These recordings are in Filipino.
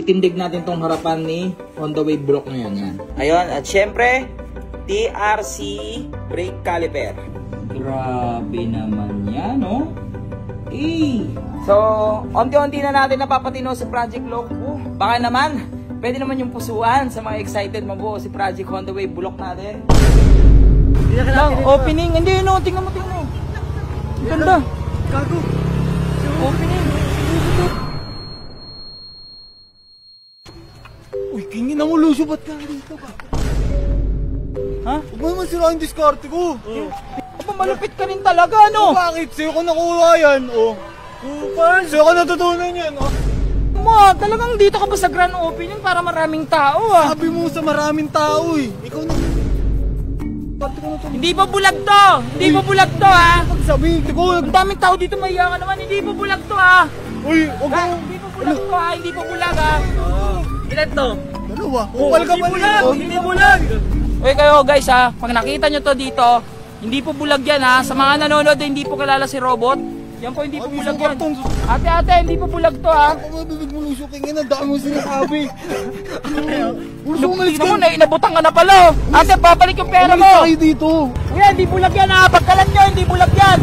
itindig natin tong harapan ni Honda Wave block na yan. Ayun, at syempre, TRC brake caliper. Grabe naman yan, no? So, onti-onti na natin napapatino si Project Loco. Baka naman, pwede naman yung pusuan sa mga excited mabuo si Project Honda Wave block natin. Lang, opening, hindi, no, tingnan mo. Ganda. Gago. Opening. Uy, kingin ang ulusyo, ba't ka dito ba? Ha? Huwag mo naman sila yung diskarte ko. Aba, malupit ka rin talaga, no? Bakit? Sa'yo ko nakuha yan, Sa'yo ko natutunan yan, Talagang dito ka ba sa grand opening para maraming tao, Sabi mo sa maraming tao, Ikaw na... Hindi pa bulag to! Hindi pa bulag to, Sabi ko, ang daming tao dito, mahiya ka naman. Hindi pa bulag to, Uy, huwag mo. Hindi pa bulag to, Hindi pa bulag, Ilan to? Dalawa. Kupal ka pa rin. Hindi bulag! Uy, kayo guys, pag nakita nyo to dito, hindi po bulag yan, Sa mga nanonood, hindi po kilala si Robot. Yan po, hindi po bulag yan. Ate, hindi po bulag to, Ako mabibig mo lusyo, kingin. Ang dami mo sinasabi. Lusyo, umalis ka. Inabutan ka na pala. Ate, papalik yung pera mo. Umalis kayo dito. Kuya, hindi bulag yan, Pagkalan nyo, hindi bulag yan.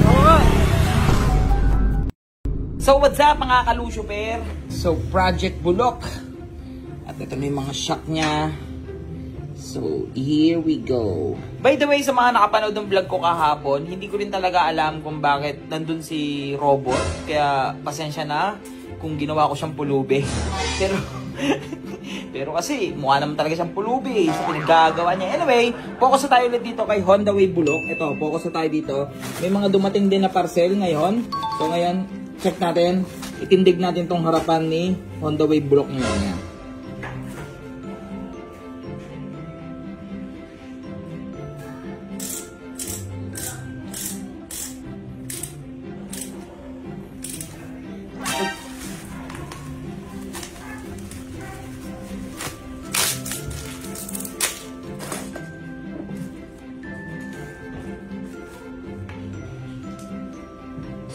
So, what's up mga kalusyo pair? So, Project Bulok. At ito na yung mga shock niya. So, here we go. By the way, sa mga nakapanood ng vlog ko kahapon, hindi ko rin talaga alam kung bakit nandun si Robot. Kaya, pasensya na kung ginawa ko siyang pulubi. Pero kasi, mukha naman talaga siyang pulubi sa pinaggagawa niya. Anyway, focus na tayo ulit dito kay Honda Wave Bulok. Ito, focus na tayo dito. May mga dumating din na parcel ngayon. So, ngayon, check natin. Itindig natin tong harapan ni Honda Wave Bulok ngayon.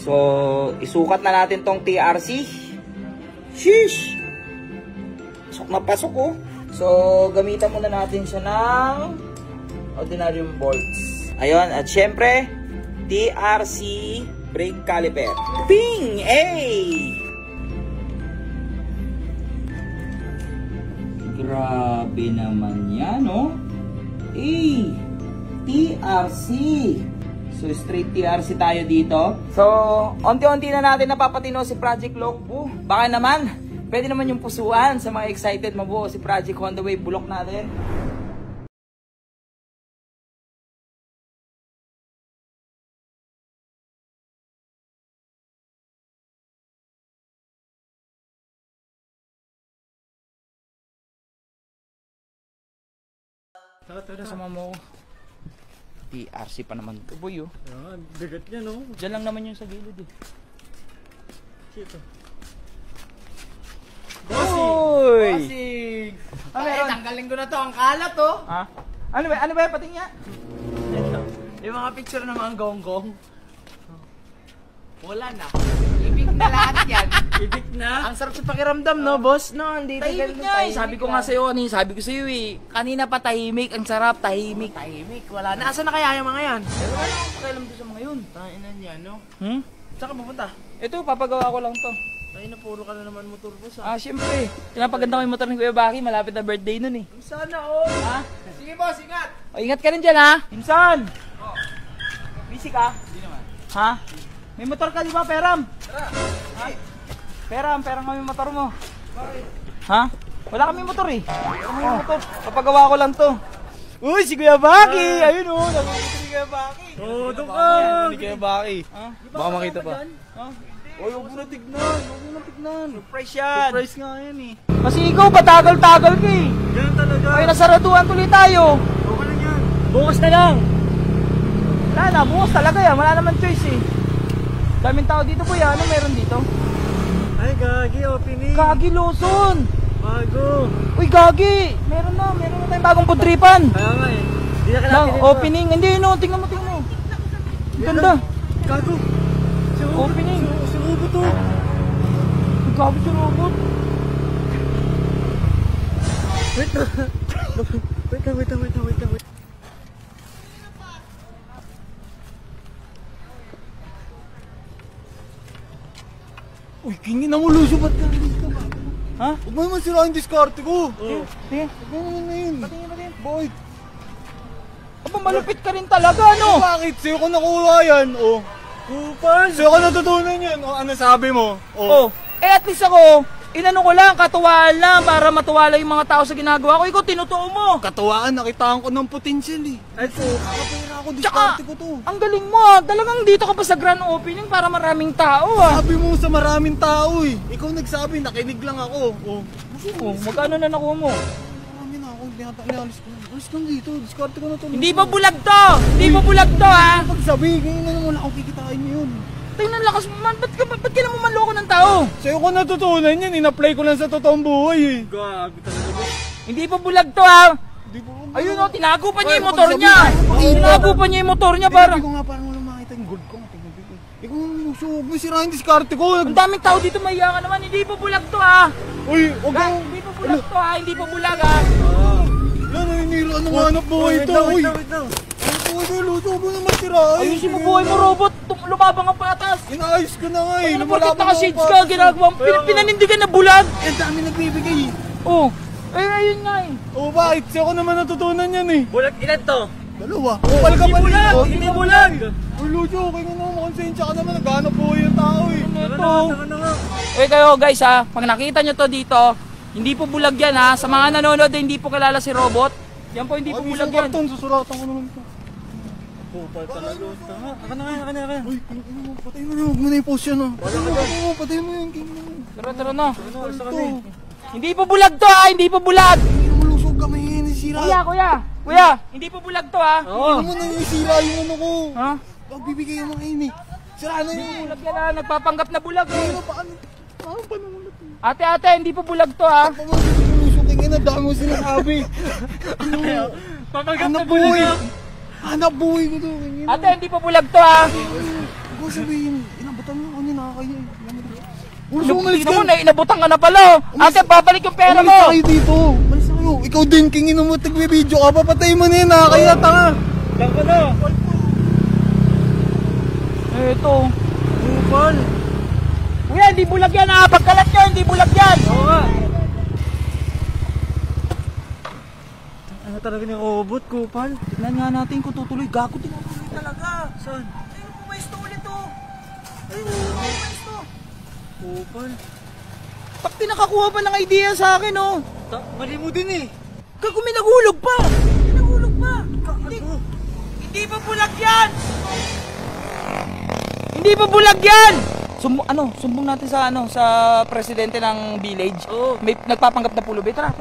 So, isukat na natin tong TRC. Sheesh! Pasok na pasok, So, gamitan muna natin siya ng ordinary bolts. Ayun, at syempre, TRC brake caliper. Ping! Grabe naman yan, TRC. So, straight TRC tayo dito. So, onti-onti na natin napapatino si Project Loco. Baka naman, pwede naman yung pusuan sa mga excited mabuo si Project Honda Wave block natin. Tara, sama mo. TRC pa naman ito, boy, Bigat niya, Diyan lang naman yung sa gilid, Shit, Bossing! Tanggalin ko na to, ang kalat, Ano ba, pating niya? Yung mga picture ng mga gonggong. Wala na. Ibig na lahat yan. Ibig na. Ang sarap sa pakiramdam, no, boss? No, hindi Tahimik nga, Sabi ko nga sa'yo, sabi ko sa'yo, kanina pa tahimik, ang sarap, tahimik. Wala na. Asa na kaya yung mga yan? Pero ano ang pakialam doon sa mga yun? Tainan yan, no? Saan ka pupunta? Ito, papagawa ko lang to. Tayo na puro ka na naman motor, boss, Siyempre. Pinapaganda ko yung motor ni Kuya Baki, malapit na birthday nun, Sana, Sige, boss, ingat. Ingat ka rin dyan, Insan! Busy ka? Hindi naman. May motor ka, di ba, Peram? Peram kami motor mo. Bakit? Wala kami motor, motor. Papagawa ko lang to. Uy, si Kuya Baki! Ayun, nakikita si Kuya Baki. Doon ka! Hindi Kuya Baki. Baka makita pa. Uy, huwag mo na tignan. Surprise yan. Surprise nga yan, Kasi ikaw, patagal-tagal ka, Ganun talaga. Ay, nasaraduhan tuloy tayo. Okay lang yan. Bukas na lang. Wala na, bukas talaga yan. Wala naman choice, Daming tao dito, kuya. Ano meron dito? Ay, gagi, opening. Gagi, Lawson. Bago. Uy, gagi. Meron na tayong bagong pudripan. Kaya nga, Hindi na Lang, opening. Hindi, tingnan mo. Ganda. Gago. Opening. Si Robot to. Gabi si Robot. Wait lang. Wait lang. Uy, kingin na mo, Lucio, ba't ka dito? Ha? Huwag mo naman sirahin diskarte ko. Sige. Huwag mo naman na yun. Patingin. Bakit? Aba, malupit ka rin talaga, no? Bakit? Sa'yo ko nakuha yan, oh. Kupal! Sa'yo ko natutunan yan, oh. Ano sabi mo? Oh, at least ako, inano ko lang, katuwaan lang para matuwala yung mga tao sa ginagawa ko. Ikaw, tinutuo mo. Katuwaan, nakitaan ko ng potential eh. Ay, po, kakapira ako, diskarte ko to. Ang galing mo, talagang dito ka pa sa grand opening para maraming tao, Sabi mo sa maraming tao eh. Ikaw nagsabi, nakinig lang ako. Oh. Oh, magkano na nakuha mo? Marami na ako, nialis ko. Alis kang dito, diskarte ko na to. Hindi pa bulag to! Hindi pa bulag to, ha? Pagsabi, ganyan na naman ako kikitain mo yun. Tingnan lakas mo man, ba't ka naman manloko ng tao? Sa'yo ko natutunan yan, in-apply ko lang sa totoong buhay eh. Gago talaga ba? Hindi pa bulag to, ha? Di ba? Ayun, oh, tinago pa niya yung motor niya. Tinago pa niya yung motor niya para... Hindi ko nga parang walang makita yung gold ko. Ikaw ang luso, huwag mo sirahin diskarte ko. Ang daming tao dito, mahiya ka naman. Hindi pa bulag to, ha? Uy, huwag mo. Hindi pa bulag to, ha? Hindi pa bulag, ha? Yan, naninira ng hanap buhay ito. Uy, wait lang. Luso, huwag mo naman sirahin. Ayusin mo buhay mo, robot. Lumabang ang patas. Inaayos ko na nga eh. Ano bakit naka-shades ka? Ginagawa mo. Pinanindigan na bulag. Ang dami nagbibigay eh. Oh, ayun nga eh. Oo, bakit? Sa'yo ko naman natutunan yan eh. Bulag ilan to? Dalawa. Kupal ka pa bulag, dito. hindi bulag. Uy, Lucio, okay nga naman. Makonsensya ka naman. Naghanap buhay yung tao eh. Ito. Kayo guys ha, pag nakita nyo to dito, hindi po bulag yan ha. Sa mga nanonood na hindi po kilala si Robot, yan po hindi po bulag yan. Karton, susuratan ko naman ito. Kupal talaga. Aka na. Uy, patay mo na. Huwag mo na yung post yan ah. Patay mo yan. King mo. Tara na. Hindi po bulag to ha, hindi po bulag. Hindi mo lusog kami. Nasira. Kuya, hindi po bulag to ha. Hindi mo na nasira yung ano ko. Ha? Pagbibigay yung mga ini. Sira na yun. Bulag yan ha, nagpapanggap na bulag eh. Ano, paano naman ito? Ate, hindi po bulag to ha. Pamagod mo lusog. King na dami mo sinasabi. Hanap buhay. Hanap buhay ko to. Ate, hindi po bulag to ha. Huwag ko sabihin. Inabutan mo ako niya. Nakakaya eh. Ulo, umalis Tingnan ka. mo, inabutan ka na pala. Ate, babalik yung pera Umalis mo. na kayo dito. Umalis na kayo. Ikaw din, King, mo tagbibideo ka. Papatay mo na yun, nakakaya tanga. Lang ka na. Ito. Kupal. Kuya, hindi bulag yan ha. Pagkalat nyo, hindi bulag yan. Oo nga. Ano talaga ni robot, Kupal? Tignan nga natin kung tutuloy. Gago, tinutuloy talaga. Saan? Ayun, pumesto ulit to. Ayun, pumesto. Kupal. Pag pinakakuha pa ng idea sa akin, oh. Mali mo din eh. Gago, may nagulog pa. Hindi pa bulag yan. Hindi pa bulag yan. Sumbong natin sa sa presidente ng village. Oo. May nagpapanggap na pulubi. Tara.